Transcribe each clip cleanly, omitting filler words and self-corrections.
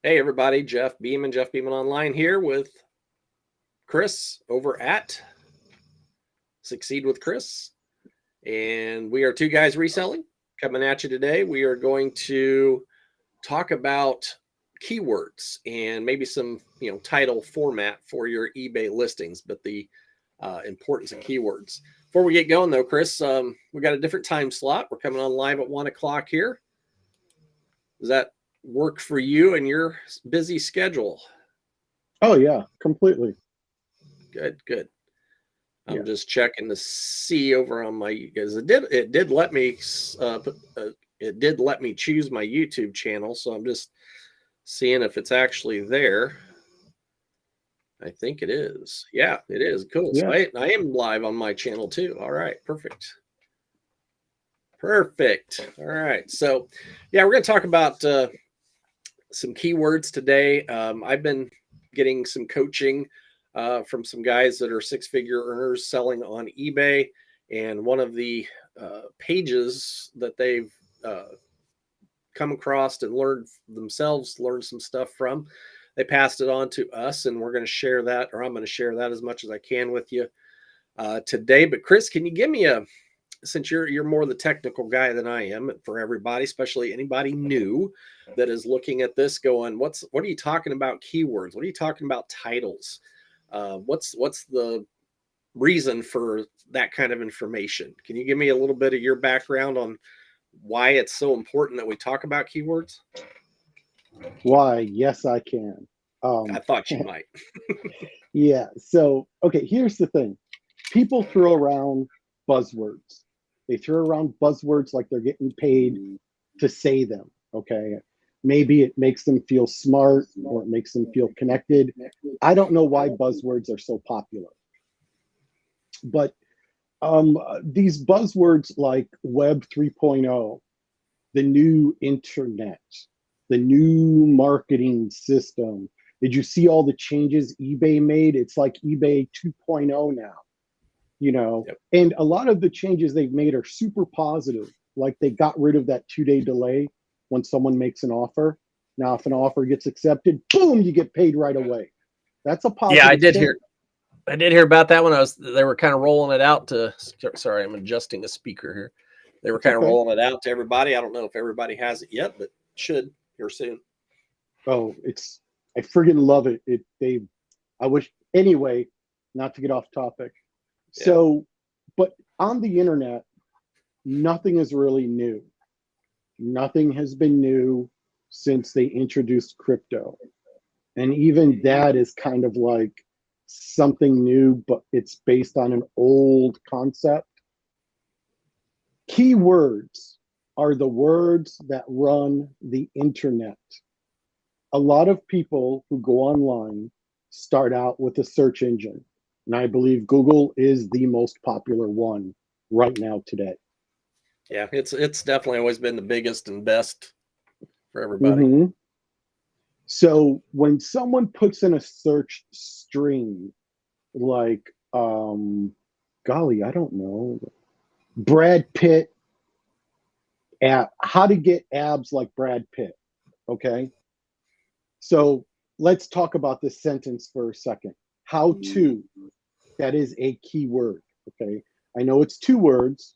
Hey everybody, Jeff Beeman Online here with Chris over at Succeed with Chris. And we are two guys reselling coming at you today. We are going to talk about keywords and maybe some, title format for your eBay listings, but the importance of keywords. Before we get going though, Chris, we got a different time slot. We're coming on live at 1:00 here. Does that work for you and your busy schedule? Oh yeah, completely. Good. I'm just checking to see over on my, because it did let me choose my YouTube channel, so I'm just seeing if it's actually there. I think it is. Yeah, it is. Cool. Yeah. So I am live on my channel too. All right, perfect. All right, so yeah, we're going to talk about some keywords today. I've been getting some coaching from some guys that are six-figure earners selling on eBay, and one of the pages that they've come across and learned some stuff from, they passed it on to us, and we're going to share that, or I'm going to share that as much as I can with you today. But Chris, can you give me since you're more the technical guy than I am, for everybody, especially anybody new that is looking at this going, what are you talking about keywords? What are you talking about titles? What's the reason for that kind of information? Can you give me a little bit of your background on why it's so important that we talk about keywords? Why? Yes, I can. I thought you might. Yeah. So, okay, here's the thing. People throw around buzzwords. They throw around buzzwords like they're getting paid to say them. Okay. Maybe it makes them feel smart or it makes them feel connected. I don't know why buzzwords are so popular. But these buzzwords like Web 3.0, the new internet, the new marketing system. Did you see all the changes eBay made? It's like eBay 2.0 now, Yep. And a lot of the changes they've made are super positive. Like they got rid of that 2-day delay when someone makes an offer. Now, if an offer gets accepted, boom, you get paid right away. That's a positive. Yeah, I did hear about that when they were kind of rolling it out to, sorry, I'm adjusting the speaker here. They were kind of rolling it out to everybody. I don't know if everybody has it yet, but should here soon. Oh, I friggin' love it. I wish, anyway, not to get off topic. Yeah. So, but on the internet, nothing is really new. Nothing has been new since they introduced crypto. And even that is kind of like something new, but it's based on an old concept. Keywords are the words that run the internet. A lot of people who go online start out with a search engine. And I believe Google is the most popular one right now today. Yeah, it's definitely always been the biggest and best for everybody. Mm-hmm. So when someone puts in a search string like, golly, I don't know, Brad Pitt, how to get abs like Brad Pitt, okay? So let's talk about this sentence for a second. How to, that is a key word, okay? I know it's 2 words,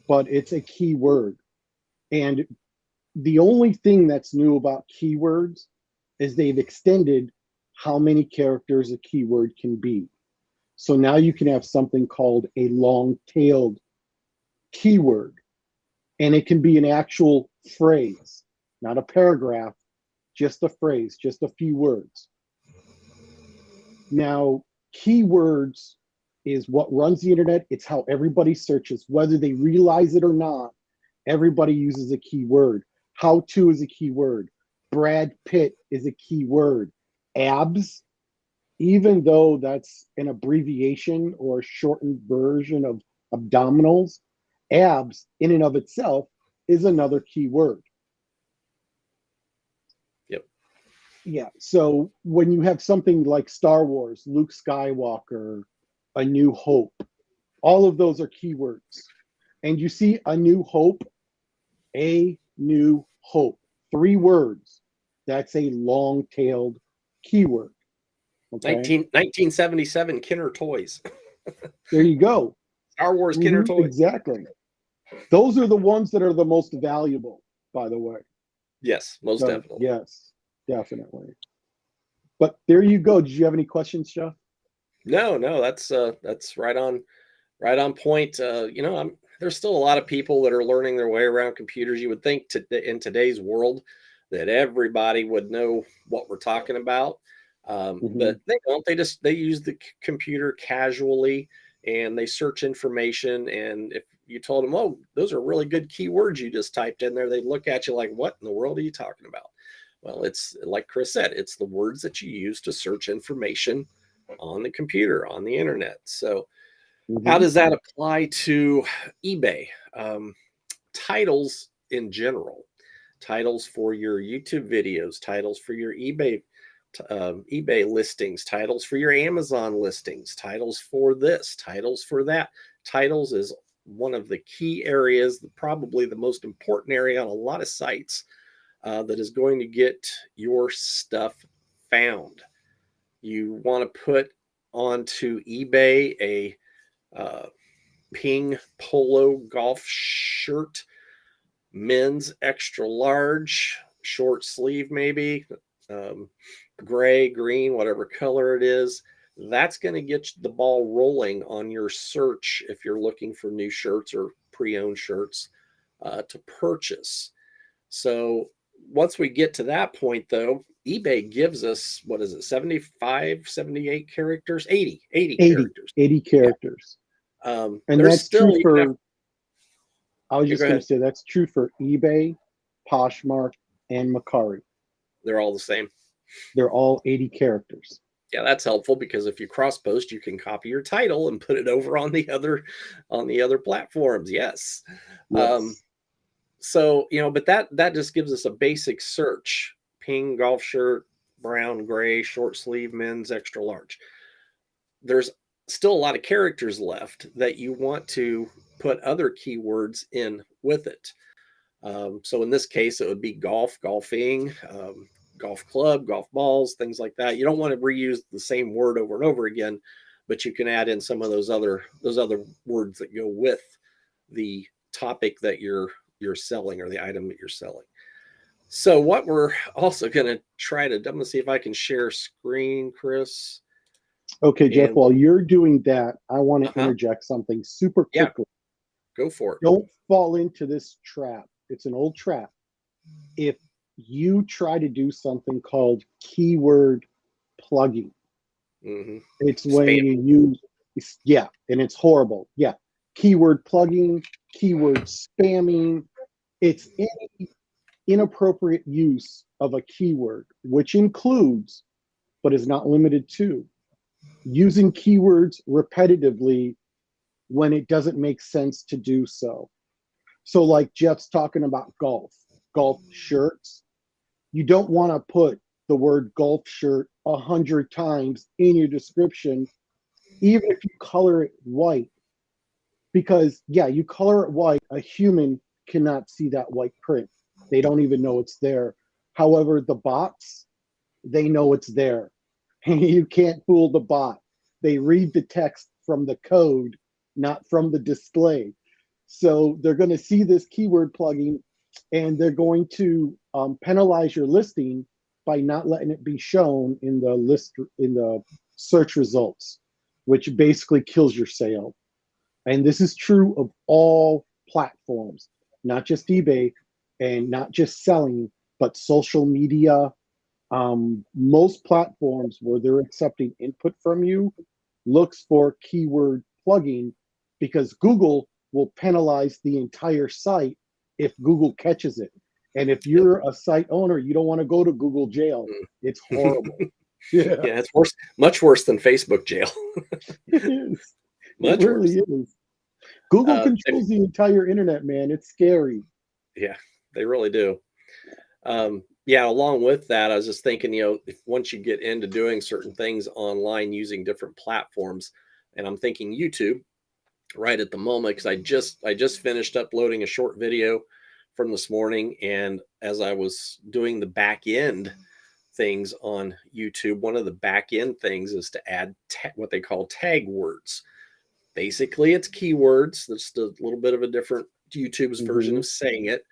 but it's a key word. And the only thing that's new about keywords is they've extended how many characters a keyword can be. So now you can have something called a long-tailed keyword, and it can be an actual phrase, not a paragraph, just a phrase, just a few words. Now, keywords is what runs the internet. It's how everybody searches, whether they realize it or not. Everybody uses a keyword. How to is a keyword. Brad Pitt is a keyword. Abs, even though that's an abbreviation or a shortened version of abdominals, abs in and of itself is another keyword. Yep. Yeah. So when you have something like Star Wars, Luke Skywalker, A New Hope, all of those are keywords. And you see A New Hope, A New Hope, 3 words. That's a long-tailed keyword. Okay. 1977 Kenner toys. There you go. Star Wars Kenner toys. Exactly. Those are the ones that are the most valuable, by the way. Yes, most definitely. Yes, definitely. But there you go. Did you have any questions, Jeff? No, that's right on point. There's still a lot of people that are learning their way around computers. You would think in today's world that everybody would know what we're talking about, but they don't. They use the computer casually, and they search information. And if you told them, "Oh, those are really good keywords you just typed in there," they'd look at you like, "What in the world are you talking about?" Well, it's like Chris said, it's the words that you use to search information on the computer, on the internet. So how does that apply to eBay? Titles in general, titles for your YouTube videos, titles for your eBay listings, titles for your Amazon listings, titles for this, titles for that. Titles is one of the key areas, probably the most important area on a lot of sites that is going to get your stuff found. You want to put onto eBay a ping polo golf shirt, men's extra large, short sleeve maybe, gray, green, whatever color it is. That's going to get the ball rolling on your search if you're looking for new shirts or pre-owned shirts to purchase. So once we get to that point, though, eBay gives us, what is it, 75, 78 characters? 80 characters. 80 characters. Yeah. And that's true for, I was just going to say, that's true for eBay, Poshmark, and Mercari. They're all the same. They're all 80 characters. Yeah, that's helpful because if you cross post, you can copy your title and put it over on the other platforms. Yes. So, but that just gives us a basic search: ping, golf shirt, brown, gray, short sleeve, men's extra large. There's still a lot of characters left that you want to put other keywords in with it. So in this case, it would be golf, golfing, golf club, golf balls, things like that. You don't want to reuse the same word over and over again, but you can add in some of those other words that go with the topic that you're selling or the item that you're selling. So what we're also going to try to, I'm going to see if I can share screen, Chris. Okay, Jeff, while you're doing that, I want to interject something super quickly. Yeah, go for it. Don't fall into this trap. It's an old trap. If you try to do something called keyword plugging, it's when you use, and it's horrible. Yeah. Keyword plugging, keyword spamming. It's any inappropriate use of a keyword, which includes, but is not limited to, using keywords repetitively when it doesn't make sense to do so. So like Jeff's talking about golf shirts. You don't want to put the word golf shirt 100 times in your description, even if you color it white. Because, you color it white, a human cannot see that white print. They don't even know it's there. However, the bots, they know it's there. You can't fool the bot. They read the text from the code, not from the display. So they're going to see this keyword plugging, and they're going to penalize your listing by not letting it be shown in the search results, which basically kills your sale. And this is true of all platforms, not just eBay and not just selling, but social media. Most platforms where they're accepting input from you looks for keyword plugging, because Google will penalize the entire site if Google catches it. And if you're a site owner, you don't want to go to Google jail. It's horrible. Yeah, it's worse, much worse than Facebook jail. It is. It really is. Google controls the entire internet, man. It's scary. Yeah, they really do. Along with that, I was just thinking, if once you get into doing certain things online using different platforms, and I'm thinking YouTube right at the moment, because I just finished uploading a short video from this morning. And as I was doing the back end things on YouTube, one of the back end things is to add what they call tag words. Basically, it's keywords. That's a little bit of a different YouTube's version of saying it.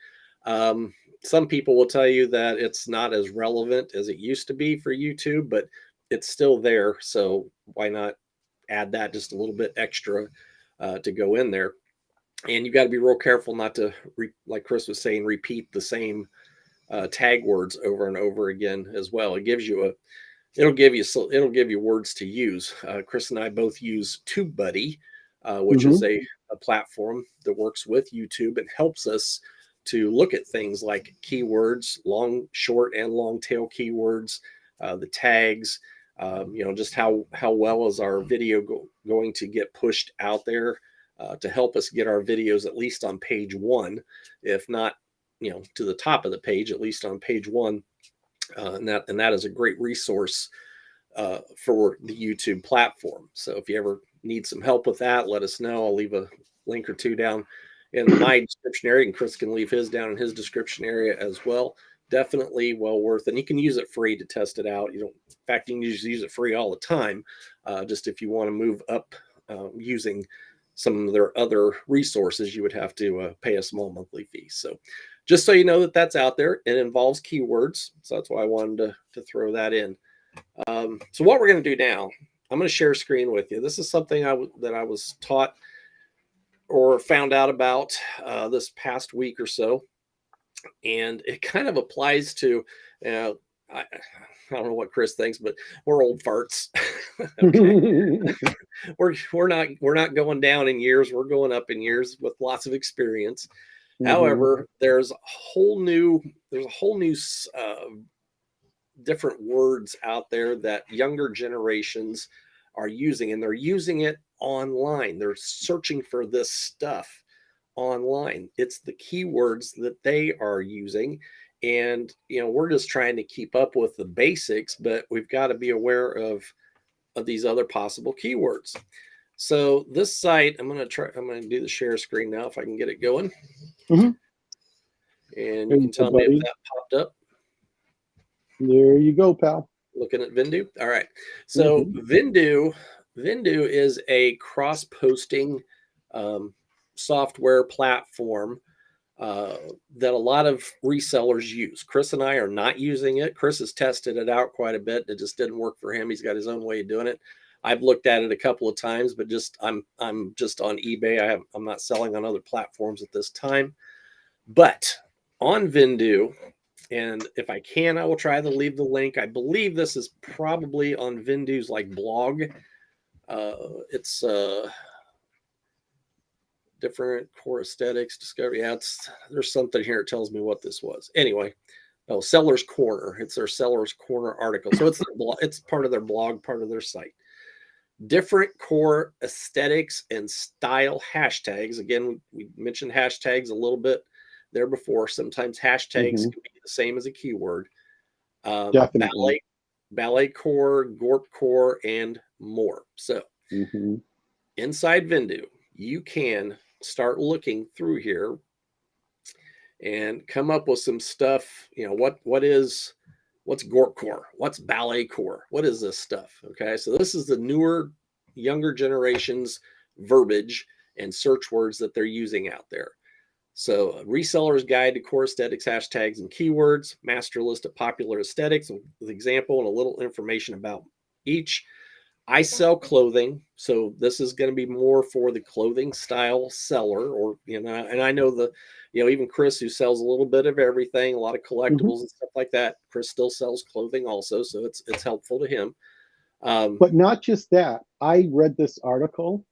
Some people will tell you that it's not as relevant as it used to be for YouTube, but it's still there. So why not add that just a little bit extra to go in there? And you got to be real careful not to, like Chris was saying, repeat the same tag words over and over again as well. It gives you it'll give you words to use. Chris and I both use TubeBuddy, which is a platform that works with YouTube and helps us to look at things like keywords, long, short, and long tail keywords, the tags, just how well is our video going to get pushed out there to help us get our videos at least on page 1, if not, to the top of the page, at least on page 1. And that is a great resource for the YouTube platform. So if you ever need some help with that, let us know. I'll leave a link or two down in my description area, and Chris can leave his down in his description area as well. Definitely well worth, and you can use it free to test it out. In fact, you can use it free all the time. Just if you want to move up using some of their other resources, you would have to pay a small monthly fee. So just so you know that that's out there, it involves keywords. So that's why I wanted to throw that in. So what we're going to do now, I'm going to share a screen with you. This is something that I was taught or found out about this past week or so. And it kind of applies to, I don't know what Chris thinks, but we're old farts. we're not going down in years. We're going up in years with lots of experience. However, there's a whole new different words out there that younger generations are using, and they're using it online. They're searching for this stuff online. It's the keywords that they are using. And, we're just trying to keep up with the basics, but we've got to be aware of these other possible keywords. So this site, I'm going to do the share screen now if I can get it going. And you can tell me if that popped up. There you go, pal. Looking at Vindu. All right. So Vindu is a cross-posting software platform that a lot of resellers use. Chris and I are not using it. Chris has tested it out quite a bit. It just didn't work for him. He's got his own way of doing it. I've looked at it a couple of times, but I'm just on eBay. I'm not selling on other platforms at this time. But on Vindu, and if I can, I will try to leave the link. I believe this is probably on Vindu's blog. It's different core aesthetics discovery. Yeah, there's something here. It tells me what this was. Anyway, Seller's Corner. It's their Seller's Corner article. So it's part of their blog, part of their site. Different core aesthetics and style hashtags. Again, we mentioned hashtags a little bit there before. Sometimes hashtags can be the same as a keyword. Definitely. Ballet core, Gorp core, and more. So inside Vindu, you can start looking through here and come up with some stuff. What's Gorp core? What's ballet core? What is this stuff? Okay, so this is the newer, younger generation's verbiage and search words that they're using out there. So a reseller's guide to core aesthetics, hashtags, and keywords, master list of popular aesthetics with example and a little information about each. I sell clothing, so this is going to be more for the clothing style seller, or and I know even Chris, who sells a little bit of everything, a lot of collectibles and stuff like that. Chris still sells clothing also, so it's helpful to him. But not just that. I read this article,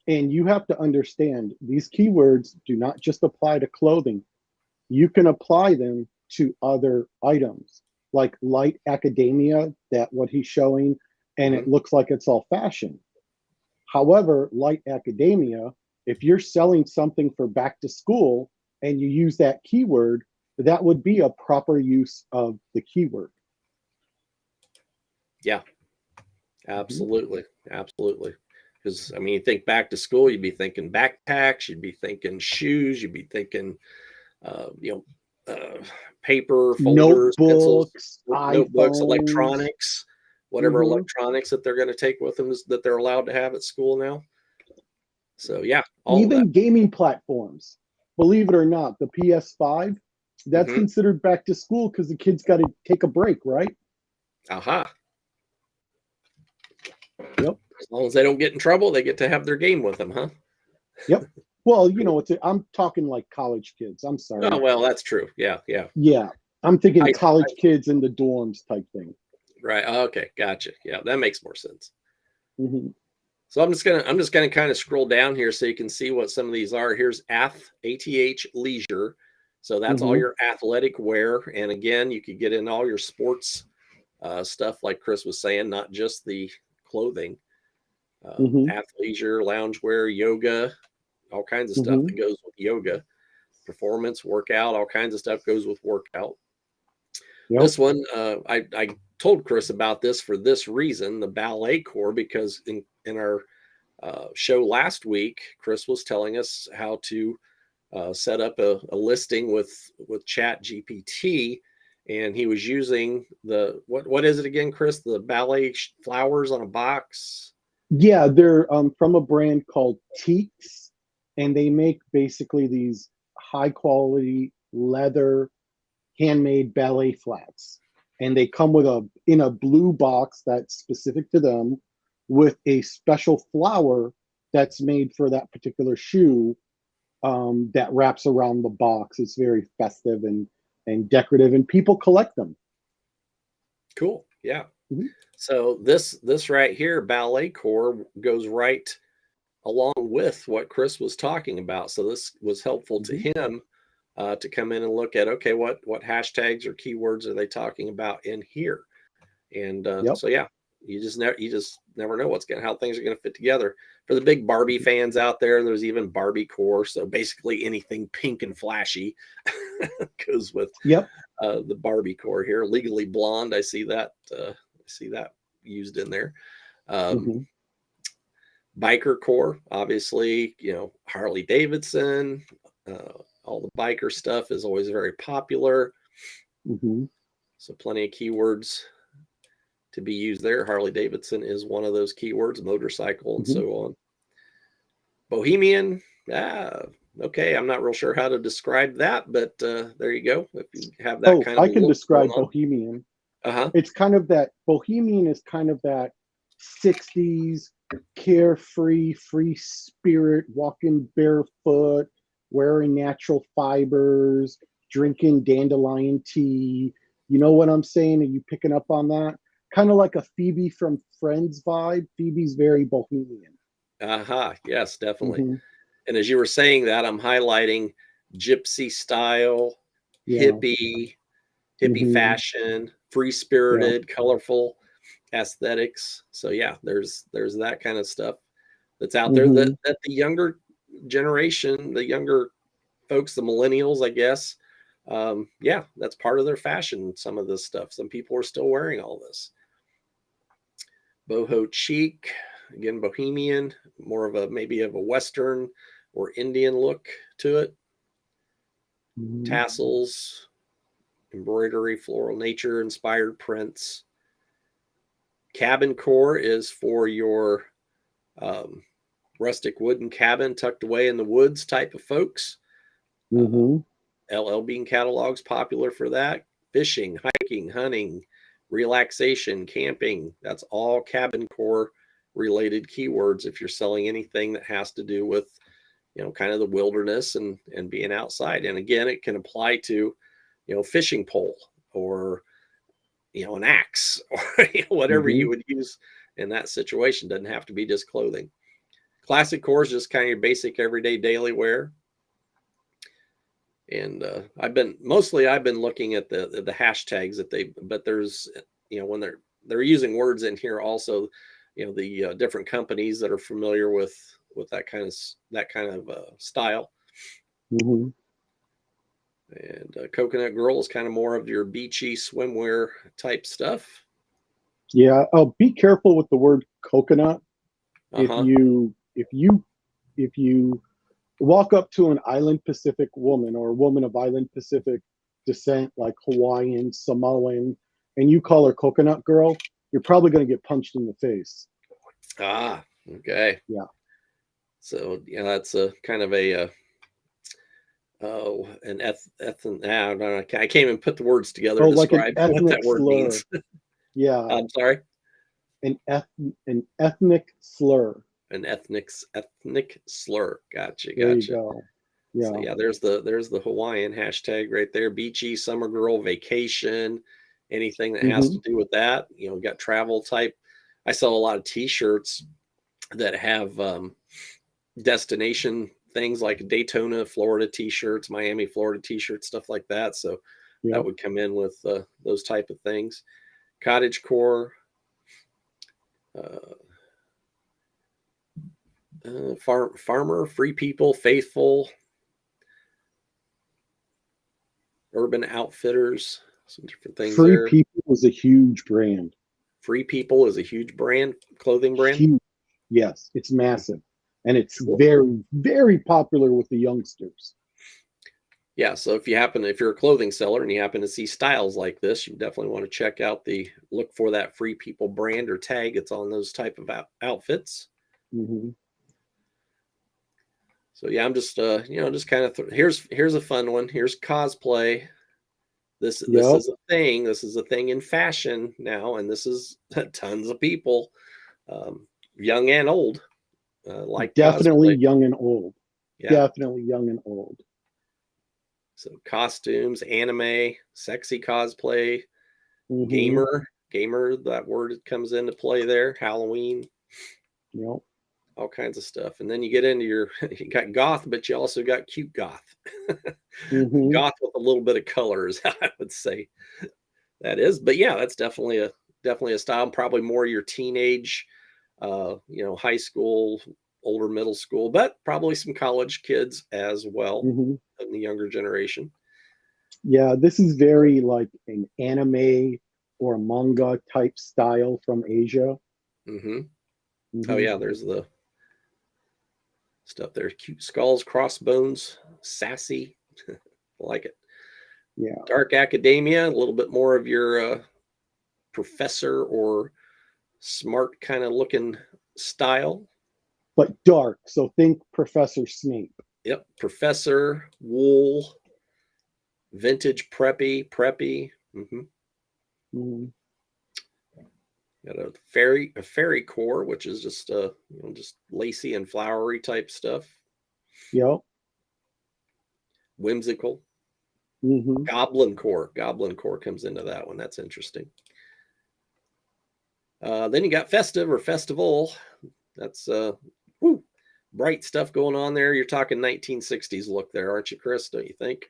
and you have to understand these keywords do not just apply to clothing. You can apply them to other items, like light academia, what he's showing, and it looks like it's all fashion. However, light academia, if you're selling something for back to school and you use that keyword, that would be a proper use of the keyword. Yeah, absolutely. Absolutely. Because, you think back to school, you'd be thinking backpacks, you'd be thinking shoes, you'd be thinking paper, folders, pencils, Notebooks, notebooks, iPhones. electronics, whatever Mhm. electronics that they're going to take with them that they're allowed to have at school now. So yeah, all of Even that. gaming platforms. Believe it or not, the PS5, that's Mhm. considered back to school because the kids got to take a break, right? Aha. Yep. As long as they don't get in trouble, they get to have their game with them, huh? Yep. Well, I'm talking like college kids. I'm Oh, sorry. well, that's true. Yeah, yeah. Yeah. I'm thinking High college kids in the dorms type thing. Right. Okay, gotcha. Yeah, that makes more sense. Hmm. So I'm just gonna kind of scroll down here so you can see what some of these are. Here's ATH Leisure. So that's all Hmm. your athletic wear. And again, you could get in all your sports stuff, like Chris was saying, not just the clothing. Hmm. Athleisure, loungewear, yoga, all kinds of stuff Hmm. that goes with yoga. Performance, workout, all kinds of stuff goes with workout. Yep. This one, I told Chris about this for this reason, the ballet core, because in our show last week, Chris was telling us how to set up a listing with Chat GPT, and he was using the what is it again, Chris? The ballet flowers on a box. Yeah, they're from a brand called Teaks, and they make basically these high quality leather handmade ballet flats. And they come with in a blue box that's specific to them with a special flower that's made for that particular shoe, that wraps around the box. It's very festive and decorative, and people collect them. Cool. Yeah. Mhm. So this right here, ballet core, goes right along with what Chris was talking about. So this was helpful to Mhm. him to come in and look at, okay, what hashtags or keywords are they talking about in here? And Yep. so yeah, you just never know how things are going to fit together. For the big Barbie fans out there, there's even Barbie core. So basically anything pink and flashy goes with Yep. the Barbie core here. Legally Blonde, I see that used in there. Um, Hmm. Biker core, obviously, Harley Davidson, all the biker stuff is always very popular. Hmm. So plenty of keywords to be used there. Harley Davidson is one of those keywords, motorcycle and Hmm. so on. Bohemian, okay, I'm not real sure how to describe that, but there you go. If you have that Oh, kind of I a can look going describe on. Bohemian. Uh-huh. It's kind of that Bohemian is kind of that 60s carefree, free spirit, walking barefoot, wearing natural fibers, drinking dandelion tea. You know what I'm saying? Are you picking up on that? Kind of like a Phoebe from Friends vibe. Phoebe's very bohemian. Uh-huh. Yes, definitely. Hmm. And as you were saying that, I'm highlighting gypsy style, Yeah. hippie, Hmm. fashion, free Yeah. spirited, colorful aesthetics. So yeah, there's that kind of stuff that's out there that Hmm. the younger generation, the younger folks, the millennials, I guess, yeah, that's part of their fashion. Some of this stuff. Some people are still wearing all this. Boho chic, again, bohemian, more of a maybe of a Western or Indian look to it. Hmm. Tassels, embroidery, floral nature inspired prints. Cabin core is for your um, rustic wooden cabin tucked away in the woods type of folks. Uh, Hmm. LL Bean catalog's popular for that. Fishing, hiking, hunting, relaxation, camping. That's all cabin core related keywords if you're selling anything that has to do with, kind of the wilderness and being outside. And again, it can apply to, fishing pole or, an axe or whatever Hmm. you would use in that situation. Doesn't have to be just clothing. Classic core is just kind of your basic everyday daily wear. And I've been looking at the hashtags but there's, when they're using words in here also, the different companies that are familiar with that kind of style. Hmm. And Coconut Girl is kind of more of your beachy swimwear type stuff. Yeah. Oh, be careful with the word coconut. Uh-huh. If you Walk up to an Island Pacific woman or a woman of Island Pacific descent, like Hawaiian, Samoan, and you call her Coconut Girl, you're probably going to get punched in the face. Ah, okay. Yeah. So yeah, that's a kind of a oh, an I can't even put the words together Oh, to like an describe what ethnic that word slur. means. Yeah, I'm sorry. an ethnic slur. An ethnic slur. Gotcha, There you gotcha. go. So Yeah. yeah, there's the Hawaiian hashtag right there. Beachy, summer girl, vacation, anything that has Mm-hmm. to do with that. You know, got travel type. I sell a lot of T-shirts that have destination things like Daytona, Florida T-shirts, Miami, Florida T-shirts, stuff like that. So that Yep. would come in with those type of things. Cottage core, uh, farmer, free people, faithful, urban outfitters, some different things Free there. People was a huge brand. Free people is a huge brand, clothing brand. Huge. Yes, it's massive. And it's Cool. very, very popular with the youngsters. Yeah, so if you're a clothing seller and you happen to see styles like this, you definitely want to check out look for that Free People brand or tag. It's on those type of outfits. Mm-hmm. So yeah, I'm just just kind of here's a fun one. Here's cosplay. This Yep. is a thing. This is a thing in fashion now, and this is tons of people, young and old, like Definitely cosplay. young and old. Yeah. Definitely young and old. So costumes, anime, sexy cosplay, Mm-hmm. gamer. That word comes into play there. Halloween, Yep. all kinds of stuff. And then you get into you got goth, but you also got cute goth. Mm-hmm. Goth with a little bit of color is how I would say that is. But yeah, that's definitely a style. Probably more your teenage, high school, older middle school, but probably some college kids as well Mm-hmm. in the younger generation. Yeah, this is very like an anime or manga type style from Asia. Mm-hmm. Oh Mm-hmm. yeah, there's the stuff there. Cute skulls, crossbones, sassy. I like it. Yeah, Dark academia, a little bit more of your professor or smart kind of looking style. but dark. So think Professor Snape. Yep. Professor, wool, vintage preppy. Mm-hmm. Mm-hmm. Got a fairy core, which is just just lacy and flowery type stuff. Yep. Whimsical. Mm-hmm. Goblin core comes into that one. That's interesting. Then you got festive or festival. That's bright stuff going on there. You're talking 1960s look there, aren't you, Chris? Don't you think?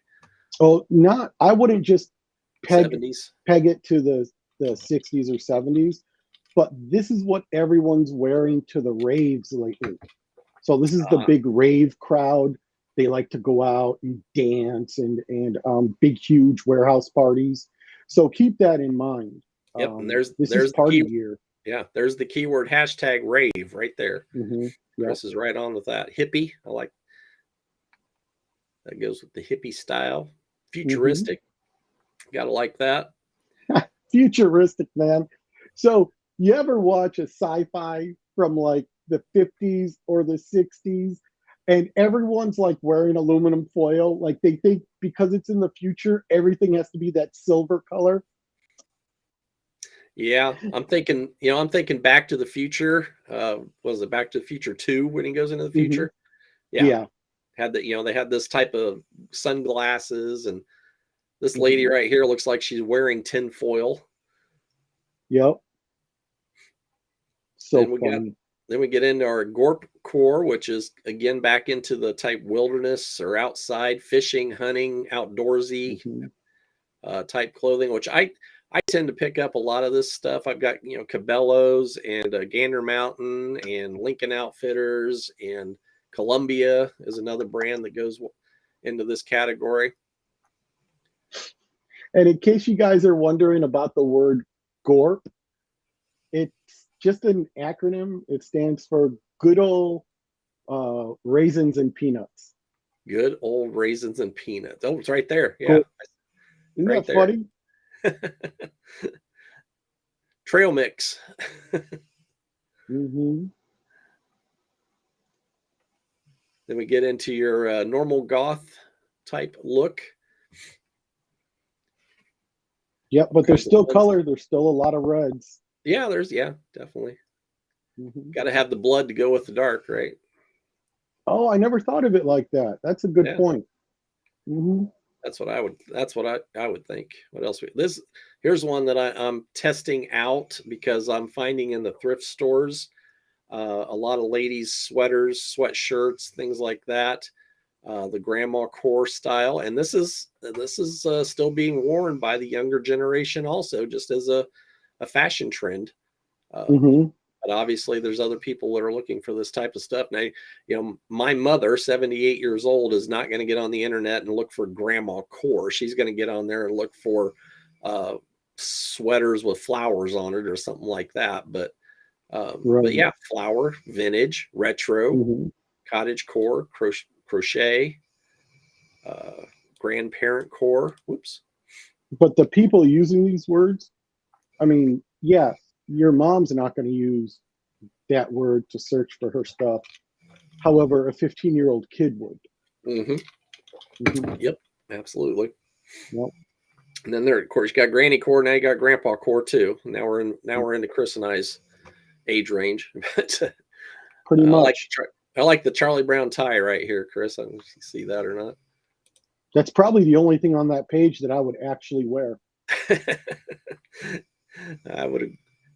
Oh, not. I wouldn't just peg 70s. it to the 60s or 70s, but this is what everyone's wearing to the raves lately. So this is the big rave crowd. They like to go out and dance and big huge warehouse parties. So keep that in mind. Yep, and This is there's party the gear. yeah, there's the keyword hashtag rave right there. Mm-hmm. Yep. Chris is right on with that. Hippie, I like that goes with the hippie style. Futuristic, gotta like that. Futuristic, man. So you ever watch a sci-fi from like the 50s or the 60s and everyone's like wearing aluminum foil, like they think because it's in the future everything has to be that silver color. Yeah, I'm thinking Back to the Future. Was it Back to the Future 2 when he goes into the future? Yeah. Yeah. Had that, they had this type of sunglasses, and this lady right here looks like she's wearing tin foil. Yep. So then we get into our Gorp core, which is again back into the type wilderness or outside fishing, hunting, outdoorsy type clothing, which I tend to pick up a lot of this stuff. I've got Cabela's and Gander Mountain and Lincoln Outfitters, and Columbia is another brand that goes into this category. And in case you guys are wondering about the word GORP, it's just an acronym. It stands for good old raisins and peanuts. Good old raisins and peanuts. Oh, it's right there. Yeah, Cool. Isn't right that there. funny? Trail mix. Mm-hmm. Then we get into your normal goth type look. Yep, but there's still color. There's still a lot of reds. Yeah, definitely. Mm-hmm. Got to have the blood to go with the dark, right? Oh, I never thought of it like that. That's a good point. Mm-hmm. That's what I would think. What else? Here's one that I'm testing out because I'm finding in the thrift stores a lot of ladies' sweaters, sweatshirts, things like that. The grandma core style, and this is still being worn by the younger generation, also just as a fashion trend. Mm-hmm. But obviously, there's other people that are looking for this type of stuff. Now, my mother, 78 years old, is not going to get on the internet and look for grandma core. She's going to get on there and look for sweaters with flowers on it or something like that. But yeah, flower, vintage, retro, cottage core, crochet, grandparent core. Whoops. But the people using these words, I mean, yeah, your mom's not going to use that word to search for her stuff. However, a 15-year-old kid would. Mm-hmm. Mm-hmm. Yep, absolutely. Yep. And then of course, you got granny core. Now you got grandpa core too. Now we're into Chris and I's age range. But pretty much. I like the Charlie Brown tie right here, Chris. I don't know if you see that or not. That's probably the only thing on that page that I would actually wear.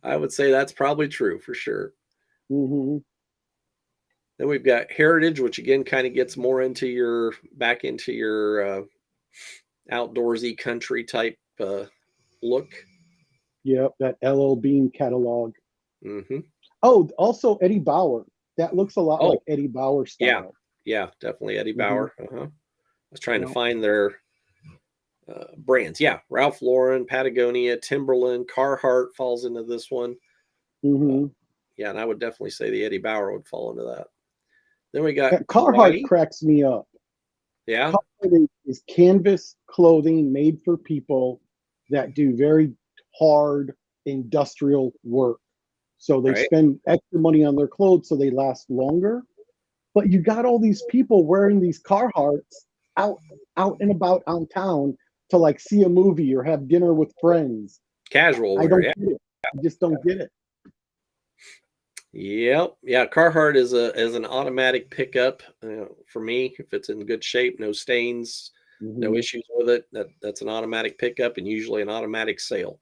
I would say that's probably true for sure. Mm-hmm. Then we've got heritage, which again kind of gets more into your outdoorsy country type look. Yep, that LL Bean catalog. Mm-hmm. Oh, also Eddie Bauer. That looks a lot like Eddie Bauer style. Yeah, definitely Eddie Bauer. I was trying to find their brands. Yeah, Ralph Lauren, Patagonia, Timberland, Carhartt falls into this one. Yeah, and I would definitely say the Eddie Bauer would fall into that. Then we got Carhartt cracks me up. Yeah, Carhartt is canvas clothing made for people that do very hard industrial work. So they spend extra money on their clothes so they last longer. But you got all these people wearing these Carhartts out and about on town to like see a movie or have dinner with friends. Casual wear. I don't get it. I just don't get it. Yep. Yeah. Carhartt is an automatic pickup for me. If it's in good shape, no stains, no issues with it, that's an automatic pickup and usually an automatic sale.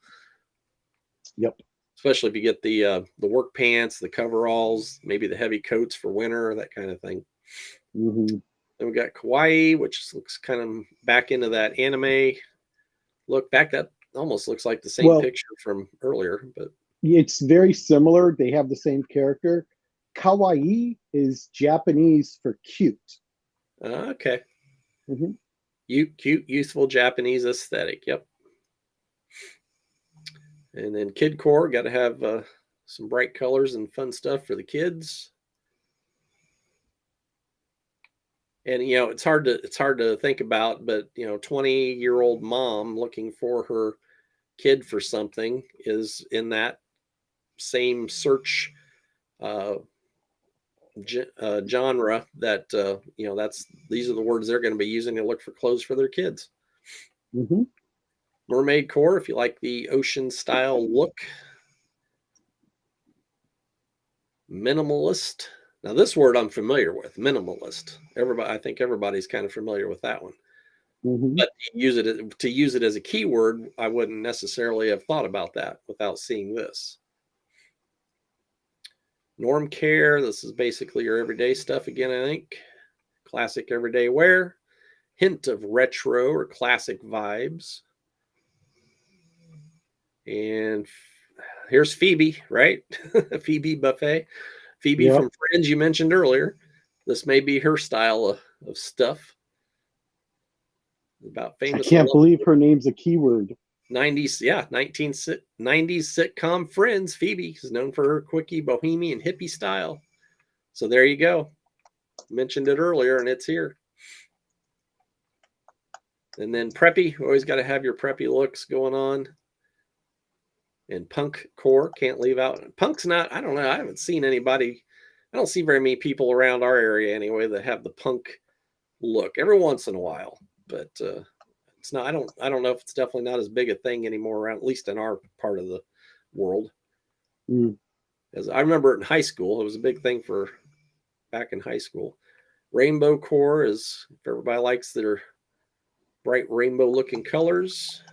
Yep. Especially if you get the work pants, the coveralls, maybe the heavy coats for winter, that kind of thing. Then we got Kawaii, which looks kind of back into that anime look. That almost looks like the same picture from earlier, but it's very similar. They have the same character. Kawaii is Japanese for cute. Okay. Cute, youthful Japanese aesthetic. Yep. And then Kid Core, got to have some bright colors and fun stuff for the kids. And it's hard to think about, but 20-year-old mom looking for her kid for something is in that same search genre that these are the words they're going to be using to look for clothes for their kids. Mermaid core, if you like the ocean style look. Minimalist. Now this word I'm familiar with, minimalist. I think everybody's kind of familiar with that one. But to use it as a keyword, I wouldn't necessarily have thought about that without seeing this. Norm care, this is basically your everyday stuff again, I think. Classic everyday wear. Hint of retro or classic vibes. And here's Phoebe, right? Phoebe Buffet. Phoebe from Friends you mentioned earlier. This may be her style of stuff. About famous. I can't believe her name's a keyword. 90s, yeah, 90s sitcom Friends. Phoebe is known for her quickie, bohemian, hippie style. So there you go. Mentioned it earlier, and it's here. And then preppy, always got to have your preppy looks going on. And punk core, can't leave out. Punk's not, I don't know, I haven't seen anybody, I don't see very many people around our area anyway that have the punk look. Every once in a while, but it's not, I don't know if it's definitely not as big a thing anymore around, at least in our part of the world. As I remember it in high school, it was a big thing for back in high school. Rainbow core is, if everybody likes their bright rainbow looking colors.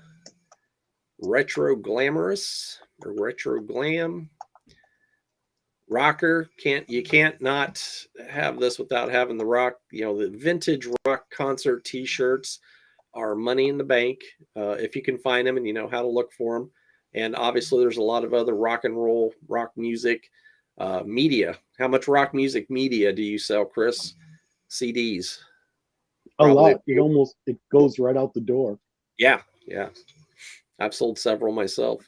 Retro glamorous or retro glam. Rocker, you can't not have this without having the rock, the vintage rock concert t-shirts are money in the bank, if you can find them and you know how to look for them. And obviously there's a lot of other rock and roll, rock music media. How much rock music media do you sell, Chris? CDs? Probably a lot. It goes right out the door. Yeah. I've sold several myself.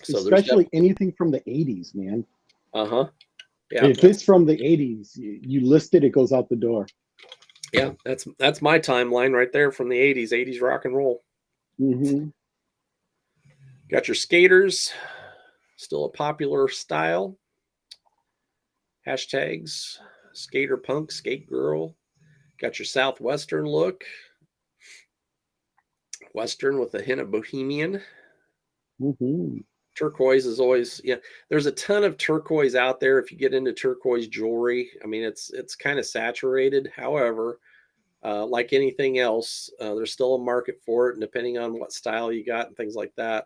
So especially anything from the 80s, man. Yeah. If it's from the 80s, you list it, it goes out the door. Yeah, that's my timeline right there from the 80s rock and roll. Got your skaters, still a popular style. Hashtags, skater punk, skate girl. Got your Southwestern look. Western with a hint of bohemian. Turquoise is always, there's a ton of turquoise out there. If you get into turquoise jewelry, I mean, it's kind of saturated. However, like anything else, there's still a market for it, and depending on what style you got and things like that.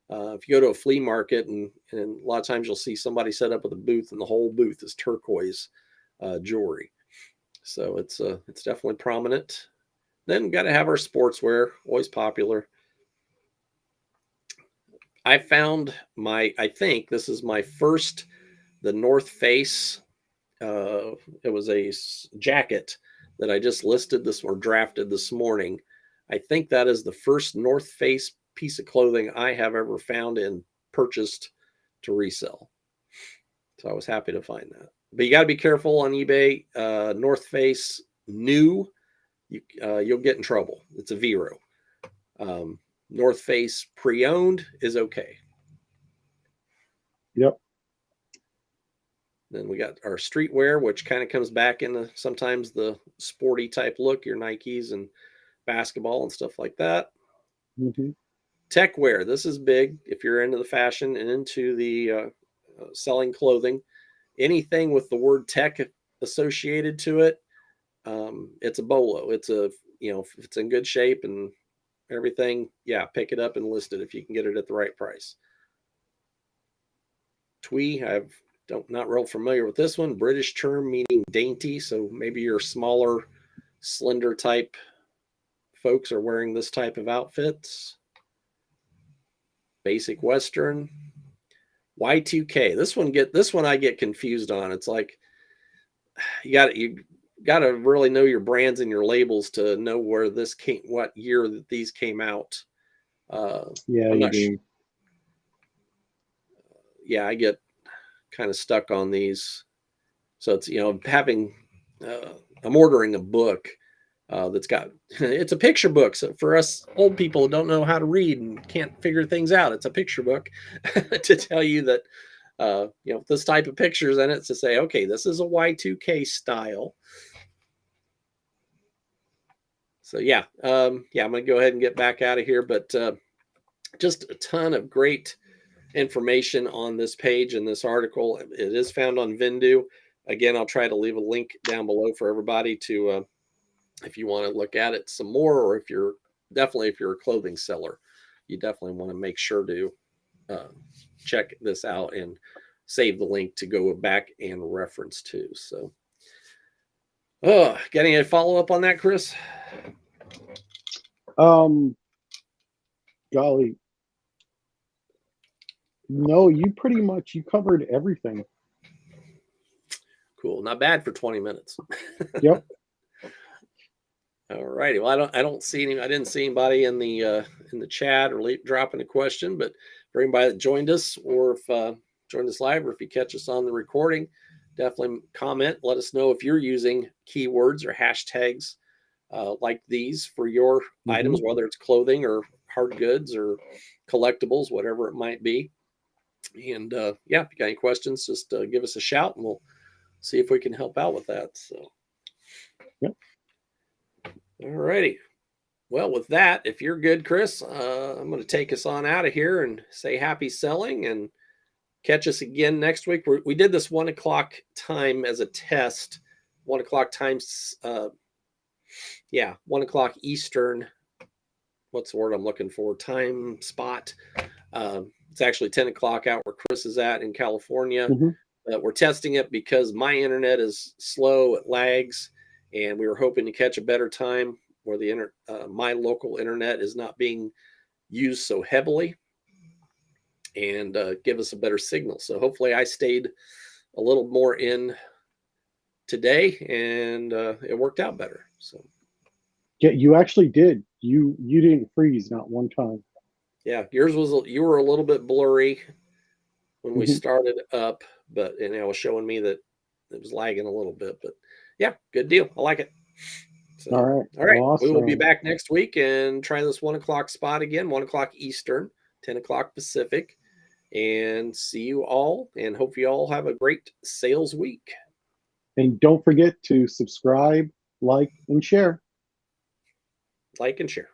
If you go to a flea market, and a lot of times you'll see somebody set up with a booth, and the whole booth is turquoise jewelry. So it's definitely prominent. Then got to have our sportswear, always popular. I found I think this is my first, the North Face. It was a jacket that I just listed this or drafted this morning. I think that is the first North Face piece of clothing I have ever found and purchased to resell. So I was happy to find that. But you got to be careful on eBay. North Face new, you'll get in trouble. It's a Vero. North Face pre-owned is okay. Yep. Then we got our streetwear, which kind of comes back into sometimes the sporty type look, your Nikes and basketball and stuff like that. Tech wear. This is big if you're into the fashion and into the selling clothing. Anything with the word tech associated to it, it's a bolo. It's a, if it's in good shape and everything, pick it up and list it if you can get it at the right price. Twee, not real familiar with this one. British term meaning dainty, so maybe your smaller, slender type folks are wearing this type of outfits. Basic Western. Y2K. This one I get confused on. It's like you got to really know your brands and your labels to know where this came, what year that these came out. You do. I get kind of stuck on these. So it's, having, I'm ordering a book that's got, it's a picture book. So for us old people who don't know how to read and can't figure things out, it's a picture book to tell you that, this type of pictures in it to say, okay, this is a Y2K style. So I'm going to go ahead and get back out of here, but just a ton of great information on this page and this article. It is found on Vindu. Again, I'll try to leave a link down below for everybody to, if you want to look at it some more, or if you're a clothing seller, you definitely want to make sure to check this out and save the link to go back and reference to. So, got any follow up on that, Chris? Golly. No, you covered everything. Cool. Not bad for 20 minutes. Yep. All righty. Well, I didn't see anybody in the chat or dropping a question, but for anybody that joined us, or if joined us live, or if you catch us on the recording, definitely comment. Let us know if you're using keywords or hashtags like these for your items, whether it's clothing or hard goods or collectibles, whatever it might be. And yeah, if you got any questions, just give us a shout and we'll see if we can help out with that. So, yep. All righty. Well, with that, if you're good, Chris, I'm going to take us on out of here and say happy selling and catch us again next week. We did this 1 o'clock time as a test. 1 o'clock times, 1 o'clock Eastern. What's the word I'm looking for? Time spot. It's actually 10 o'clock out where Chris is at in California. We're testing it because my internet is slow, it lags, and we were hoping to catch a better time where the my local internet is not being used so heavily and give us a better signal. So hopefully I stayed a little more in today and it worked out better. So yeah, you actually did. You didn't freeze not one time. Yeah, yours was, you were a little bit blurry when we started up, but it was showing me that it was lagging a little bit. But yeah, good deal. I like it. So, all right. Awesome. We will be Awesome. back next week and try this 1 o'clock spot again, 1 o'clock Eastern, 10 o'clock Pacific, and see you all. And hope you all have a great sales week. And don't forget to subscribe, like, and share. Like and share.